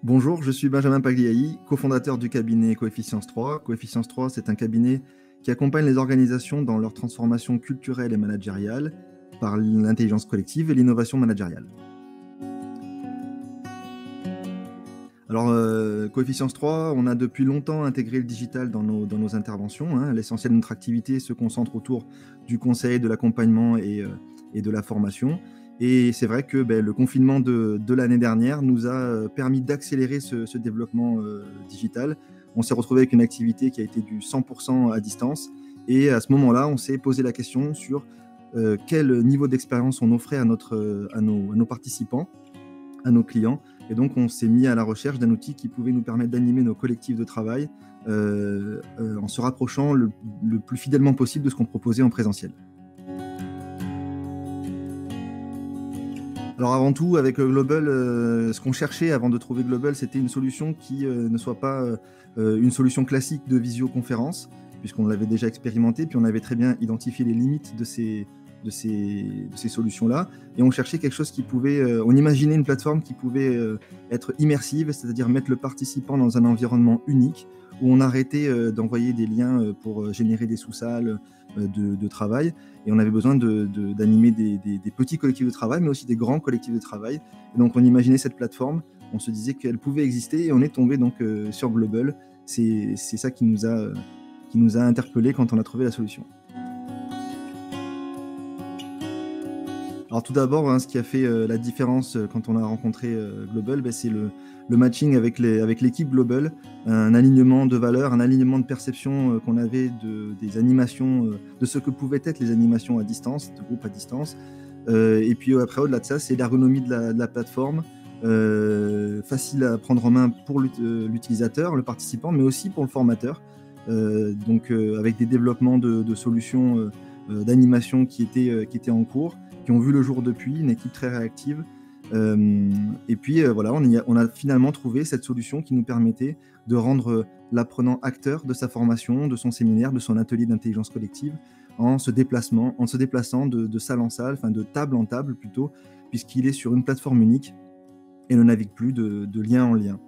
Bonjour, je suis Benjamin Pagliai, cofondateur du cabinet Coefficience 3. Coefficience 3, c'est un cabinet qui accompagne les organisations dans leur transformation culturelle et managériale par l'intelligence collective et l'innovation managériale. Alors, Coefficience 3, on a depuis longtemps intégré le digital dans nos interventions, hein. L'essentiel de notre activité se concentre autour du conseil, de l'accompagnement et de la formation. Et c'est vrai que le confinement de l'année dernière nous a permis d'accélérer ce développement digital. On s'est retrouvé avec une activité qui a été du 100% à distance. Et à ce moment-là, on s'est posé la question sur quel niveau d'expérience on offrait à nos participants, à nos clients. Et donc, on s'est mis à la recherche d'un outil qui pouvait nous permettre d'animer nos collectifs de travail en se rapprochant le plus fidèlement possible de ce qu'on proposait en présentiel. Alors avant tout, avec Global, ce qu'on cherchait avant de trouver Global, c'était une solution qui ne soit pas une solution classique de visioconférence, puisqu'on l'avait déjà expérimenté, puis on avait très bien identifié les limites de ces solutions-là. Et on cherchait quelque chose qui pouvait... on imaginait une plateforme qui pouvait être immersive, c'est-à-dire mettre le participant dans un environnement unique, où on arrêtait d'envoyer des liens pour générer des sous-salles de travail. Et on avait besoin d'animer des petits collectifs de travail, mais aussi des grands collectifs de travail. Et donc on imaginait cette plateforme, on se disait qu'elle pouvait exister, et on est tombé donc sur Global. C'est ça qui nous a interpellés quand on a trouvé la solution. Alors tout d'abord, hein, ce qui a fait la différence quand on a rencontré Global, c'est le matching avec l'équipe Global, un alignement de valeurs, un alignement de perception qu'on avait des animations, de ce que pouvaient être les animations à distance, de groupes à distance. Et puis après, au-delà de ça, c'est l'ergonomie de la plateforme, facile à prendre en main pour l'utilisateur, le participant, mais aussi pour le formateur. Donc avec des développements de solutions d'animation qui étaient en cours, qui ont vu le jour depuis, une équipe très réactive. Et puis voilà, on a finalement trouvé cette solution qui nous permettait de rendre l'apprenant acteur de sa formation, de son séminaire, de son atelier d'intelligence collective, en se déplaçant de salle en salle, enfin de table en table plutôt, puisqu'il est sur une plateforme unique et ne navigue plus de lien en lien.